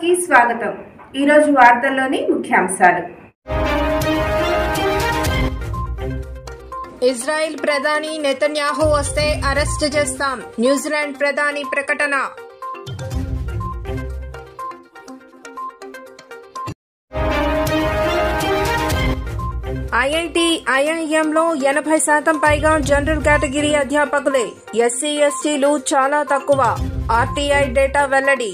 కి స్వాగతం. ఈ రోజు వార్తల్లోని ముఖ్యాంశాలు. ఇజ్రాయెల్ ప్రధాని నెతన్యాహు వస్తే అరెస్ట్ చేస్తాం. న్యూజిలాండ్ ప్రధాని ప్రకటన. ఐఐటి, ఐఐఎంలో 80% పైగా జనరల్ కేటగిరీ అధ్యాపకులే. ఎస్సీ, ఎస్టీలు చాలా తక్కువ. ఆర్టీఐ డేటా వెల్లడి.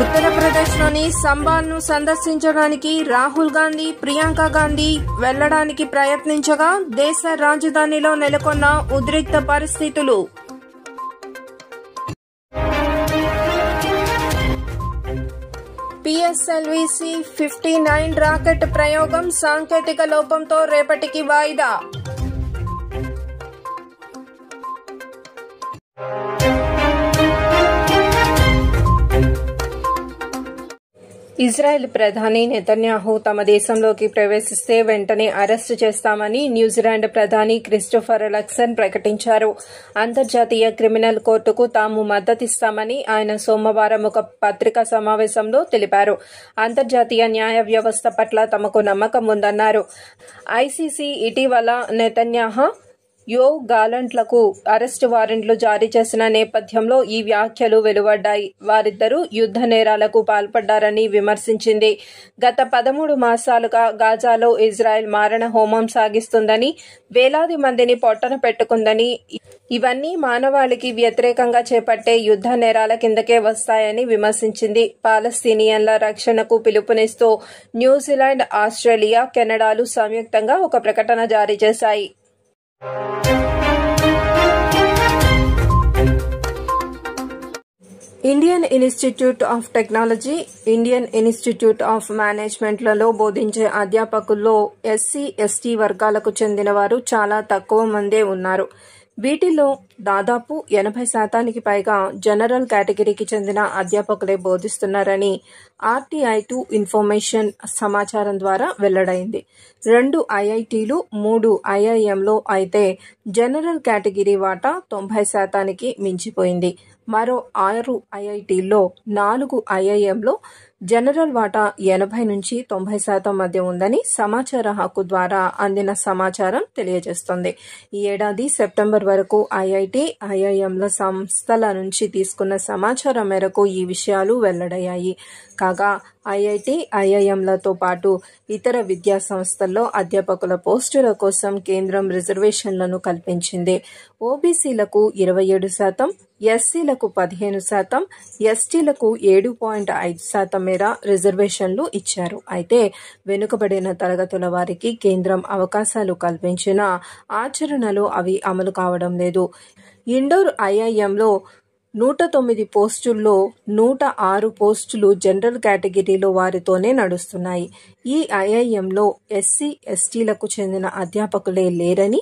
ఉత్తరప్రదేశ్లోని సంబాల్ను సందర్శించడానికి రాహుల్ గాంధీ, ప్రియాంక గాంధీ వెళ్లడానికి ప్రయత్నించగా దేశ రాజధానిలో నెలకొన్న ఉద్రిక్త పరిస్థితులు. PSLV-C-59 రాకెట్ ప్రయోగం సాంకేతిక లోపంతో రేపటికి వాయిదా. ఇజ్రాయెల్ ప్రధాని నెతన్యాహు తమ దేశంలోకి ప్రవేశిస్తే వెంటనే అరెస్టు చేస్తామని న్యూజిలాండ్ ప్రధాని క్రిస్టోఫర్ లక్సన్ ప్రకటించారు. అంతర్జాతీయ క్రిమినల్ కోర్టుకు తాము మద్దతిస్తామని ఆయన సోమవారం ఒక పత్రికా సమావేశంలో తెలిపారు. అంతర్జాతీయ న్యాయ వ్యవస్థ పట్ల తమకు నమ్మకం ఉందన్నారు. ఐసీసీ ఇటీవల నెతన్యాహు, యోవ్ గాలంట్లకు అరెస్టు వారెంట్లు జారీ చేసిన నేపథ్యంలో ఈ వ్యాఖ్యలు వెలువడ్డాయి. వారిద్దరూ యుద్ధ నేరాలకు పాల్పడ్డారని విమర్శించింది. గత 13 మాసాలుగా గాజాలో ఇజ్రాయెల్ మారణ హోమం సాగిస్తుందని, వేలాది మందిని పొట్టన పెట్టుకుందని, ఇవన్నీ మానవాళికి వ్యతిరేకంగా చేపట్టే యుద్ధ నేరాల కిందకే వస్తాయని విమర్శించింది. పాలస్తీనియన్ల రక్షణకు పిలుపునిస్తూ న్యూజిలాండ్, ఆస్ట్రేలియా, కెనడాలు సంయుక్తంగా ఒక ప్రకటన జారీ చేశాయి. Indian Institute of Technology, Indian Institute of మేనేజ్మెంట్లలో బోధించే అధ్యాపకుల్లో ఎస్సీ, ఎస్టీ వర్గాలకు చెందిన వారు చాలా తక్కువ మందే ఉన్నారు. వీటిలో దాదాపు 80% పైగా జనరల్ కేటగిరీకి చెందిన అధ్యాపకులే బోధిస్తున్నారని RTI2 ఇన్ఫర్మేషన్ సమాచారం ద్వారా వెల్లడైంది. 2 ఐఐటీలు, 3 ఐఐఎంలో అయితే జనరల్ కేటగిరీ వాటా 90%కి మించిపోయింది. మరో 6 ఐఐటీల్లో, 4 ఐఐఎంలో జనరల్ వాటా 80 నుంచి 90% మధ్య ఉందని సమాచార హక్కు ద్వారా అందిన సమాచారం తెలియజేస్తోంది. ఈ ఏడాది సెప్టెంబర్ వరకు ఐఐటి, ఐఐఎంల సంస్థల నుంచి తీసుకున్న సమాచారం మేరకు ఈ విషయాలు వెల్లడయ్యాయి. కాగా ఐఐటి, ఐఐఎంలతో పాటు ఇతర విద్యా సంస్థల్లో అధ్యాపకుల పోస్టుల కోసం కేంద్రం రిజర్వేషన్లను కల్పించింది. ఓబీసీలకు 27%, ఎస్సీలకు 15%, ఎస్టీలకు 7.5% మేర రిజర్వేషన్లు ఇచ్చారు. అయితే వెనుకబడిన తరగతుల వారికి కేంద్రం అవకాశాలు కల్పించినా ఆచరణలో అవి అమలు కావడం లేదు. ఇండోర్ ఐఐఎంలో 109 పోస్టుల్లో 106 పోస్టులు జనరల్ కేటగిరీలో వారితోనే నడుస్తున్నాయి. ఈ ఐఐఎంలో ఎస్సీ, ఎస్టీలకు చెందిన అధ్యాపకులే లేరని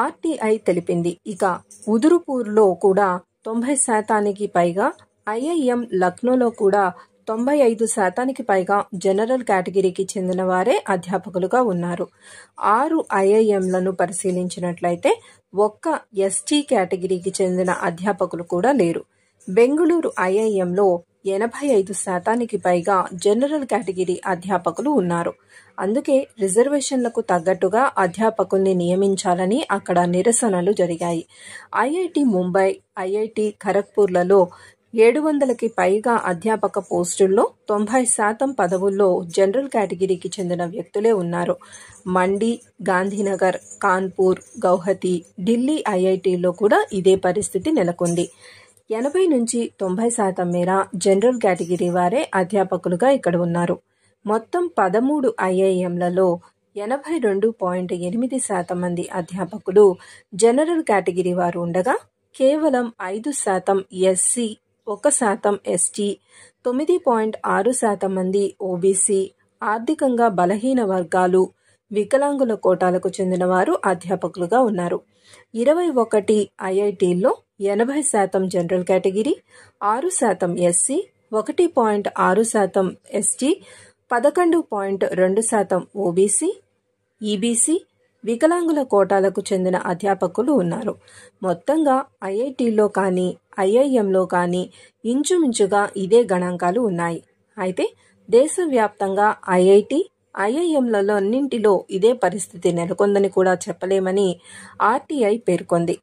RTI తెలిపింది. ఇక ఉదురుపూర్లో కూడా 90%కి పైగా, ఐఐఎం లక్నోలో కూడా 95%కి పైగా జనరల్ కేటగిరీకి చెందిన వారే అధ్యాపకులుగా ఉన్నారు. 6 ఐఐఎంలను పరిశీలించినట్లయితే ఒక్క ఎస్టీ కేటగిరీకి చెందిన అధ్యాపకులు కూడా లేరు. బెంగుళూరు ఐఐఎంలో 85%కి పైగా జనరల్ కేటగిరీ అధ్యాపకులు ఉన్నారు. అందుకే రిజర్వేషన్లకు తగ్గట్టుగా అధ్యాపకుల్ని నియమించాలని అక్కడ నిరసనలు జరిగాయి. ఐఐటి ముంబై, ఐఐటి ఖరగ్పూర్లలో 700కి పైగా అధ్యాపక పోస్టుల్లో 90% పదవుల్లో జనరల్ కేటగిరీకి చెందిన వ్యక్తులే ఉన్నారు. మండి, గాంధీనగర్, కాన్పూర్, గౌహతి, ఢిల్లీ ఐఐటీల్లో కూడా ఇదే పరిస్థితి నెలకొంది. 80 నుంచి 90% మేర జనరల్ కేటగిరీ వారే అధ్యాపకులుగా ఇక్కడ ఉన్నారు. మొత్తం 13 ఐఐఎంలలో 82.8% మంది అధ్యాపకులు జనరల్ కేటగిరీ వారు ఉండగా కేవలం 5% ఎస్సీ, 1% ఎస్టీ, 9.6% మంది ఓబీసీ, ఆర్థికంగా బలహీన వర్గాలు, వికలాంగుల కోటాలకు చెందిన వారు అధ్యాపకులుగా ఉన్నారు. 21 ఐఐటీల్లో 80% general category, 6% SC, 1.6% ST, 11.2% OBC, EBC, వికలాంగుల కోటాలకు చెందిన అధ్యాపకులు ఉన్నారు. మొత్తంగా ఐఐటీలో కానీ ఐఐఎంలో కానీ ఇంచుమించుగా ఇదే గణాంకాలు ఉన్నాయి. అయితే దేశవ్యాప్తంగా ఐఐటి ఐఐఎంలన్నింటిలో ఇదే పరిస్థితి నెలకొందని కూడా చెప్పలేమని ఆర్టీఐ పేర్కొంది.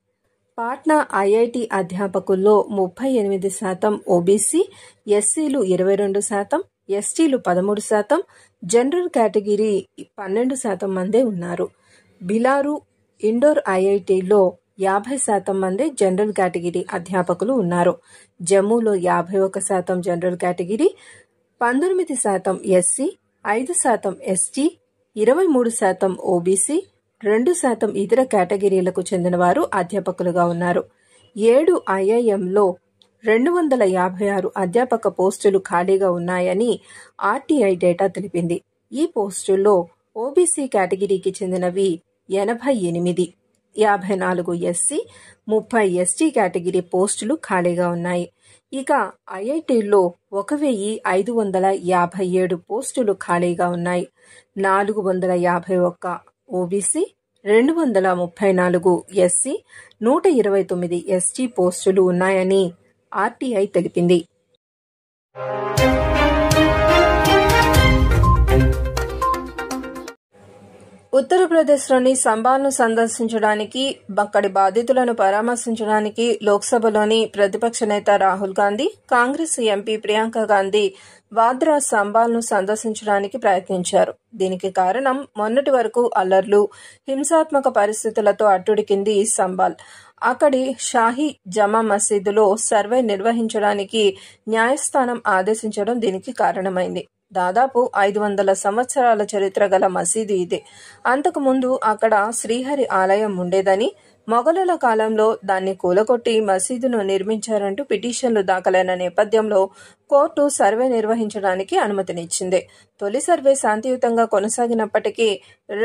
పాట్నా ఐఐటి అధ్యాపకుల్లో 38% ఓబీసీ, ఎస్సీలు 22%, ఎస్టీలు 13%, జనరల్ కేటగిరీ 12% మందే ఉన్నారు. బిలారు, ఇండోర్ ఐఐటిలో 50% మంది జనరల్ కేటగిరీ అధ్యాపకులు ఉన్నారు. జమ్మూలో 51% general category, 19% SC, 5% ST, 23% OBC, 2% ఇతర కేటగిరీలకు చెందిన వారు అధ్యాపకులుగా ఉన్నారు. 7 ఐఐఎంలో 256 అధ్యాపక పోస్టులు ఖాళీగా ఉన్నాయని ఆర్టీఐ డేటా తెలిపింది. ఈ పోస్టుల్లో ఓబీసీ కేటగిరీకి చెందినవి 88, 54 ఎస్సీ, 30 ఎస్టీ కేటగిరీ పోస్టులు ఖాళీగా ఉన్నాయి. ఇక ఐఐటీల్లో 1557 పోస్టులు ఖాళీగా ఉన్నాయి. 451 ఓబీసీ, 234 ఎస్సీ, 129 ఎస్టీ పోస్టులు ఉన్నాయని ఆర్టీఐ తెలిపింది. ఉత్తరప్రదేశ్లోని సంబాల్ను సందర్శించడానికి, అక్కడి బాధితులను పరామర్శించడానికి లోక్సభలోని ప్రతిపక్ష నేత రాహుల్ గాంధీ, కాంగ్రెస్ ఎంపీ ప్రియాంక గాంధీ వాద్రా సంబాల్ను సందర్శించడానికి ప్రయత్నించారు. దీనికి కారణం మొన్నటి వరకు అల్లర్లు, హింసాత్మక పరిస్థితులతో అట్టుడికింది సంబాల్. అక్కడి షాహీ జమా మసీదులో సర్వే నిర్వహించడానికి న్యాయస్థానం ఆదేశించడం దీనికి కారణమైంది. దాదాపు 500 సంవత్సరాల చరిత్ర గల మసీదు ఇది. అంతకుముందు అక్కడ శ్రీహరి ఆలయం ఉండేదని, మొఘలుల కాలంలో దాన్ని కూలగొట్టి మసీదును నిర్మించారంటూ పిటిషన్లు దాఖలైన నేపథ్యంలో కోర్టు సర్వే నిర్వహించడానికి అనుమతినిచ్చింది. తొలి సర్వే శాంతియుతంగా కొనసాగినప్పటికీ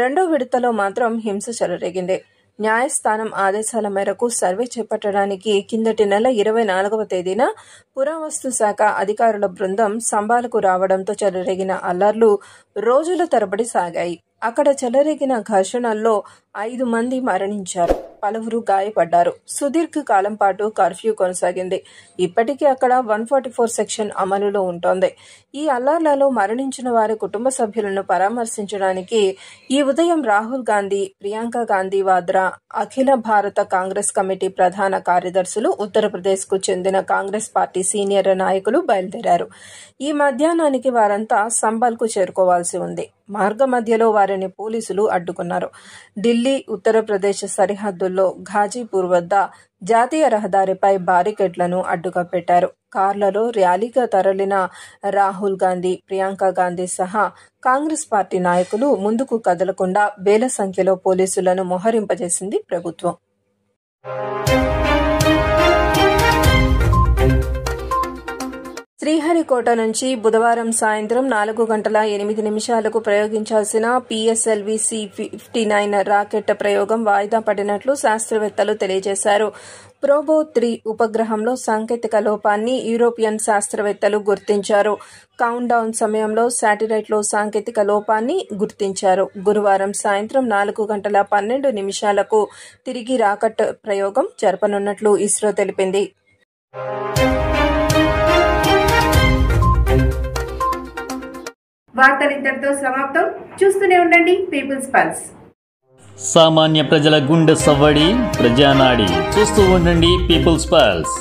రెండో విడతలో మాత్రం హింస చెలరేగింది. న్యాయస్థానం ఆదేశాల మేరకు సర్వే చేపట్టడానికి కిందటి నెల 24వ తేదీన పురావస్తు శాఖ అధికారుల బృందం సంబాలకు రావడంతో చెలరేగిన అల్లర్లు రోజుల తరబడి సాగాయి. అక్కడ చెలరేగిన ఘర్షణల్లో 5 మంది మరణించారు, పలువురు గాయపడ్డారు. సుదీర్ఘ కాలం పాటు కర్ఫ్యూ కొనసాగింది. ఇప్పటికీ అక్కడ 144 సెక్షన్ అమలులో ఉంటోంది. ఈ అల్లర్లలో మరణించిన వారి కుటుంబ సభ్యులను పరామర్శించడానికి ఈ ఉదయం రాహుల్ గాంధీ, ప్రియాంక గాంధీ వాద్రా అఖిల భారత కాంగ్రెస్ కమిటీ ప్రధాన కార్యదర్శులు, ఉత్తరప్రదేశ్కు చెందిన కాంగ్రెస్ పార్టీ సీనియర్ నాయకులు బయలుదేరారు. ఈ మధ్యాహ్నానికి వారంతా సంబాల్కు చేరుకోవాల్సి ఉంది. మార్గ మధ్యలో వారిని పోలీసులు అడ్డుకున్నారు. ఢిల్లీ, ఉత్తరప్రదేశ్ సరిహద్దుల్లో ఘాజీపూర్ వద్ద జాతీయ రహదారిపై బారికేడ్లను అడ్డుగా పెట్టారు. కార్లలో ర్యాలీగా తరలిన రాహుల్ గాంధీ, ప్రియాంక గాంధీ సహా కాంగ్రెస్ పార్టీ నాయకులు ముందుకు కదలకుండా వేల సంఖ్యలో పోలీసులను మోహరింపజేసింది ప్రభుత్వం. శ్రీహరికోట నుంచి బుధవారం సాయంత్రం 4:08 ప్రయోగించాల్సిన పిఎస్ఎల్వి C-59 రాకెట్ ప్రయోగం వాయిదా పడినట్లు శాస్త్రవేత్తలు తెలియజేశారు. ప్రోబో 3 ఉపగ్రహంలో సాంకేతిక లోపాన్ని యూరోపియన్ శాస్త్రవేత్తలు గుర్తించారు. కౌంట్ డౌన్ సమయంలో శాటిలైట్లో సాంకేతిక లోపాన్ని గుర్తించారు. గురువారం సాయంత్రం 4:12 తిరిగి రాకెట్ ప్రయోగం జరపనున్నట్లు ఇస్రో తెలిపింది. వార్తలు ఇంతటితో సమాప్తం. చూస్తూనే ఉండండి పీపుల్స్ పల్స్. సామాన్య ప్రజల గుండె సవ్వడి, ప్రజానాడి. చూస్తూ ఉండండి పీపుల్స్ పల్స్.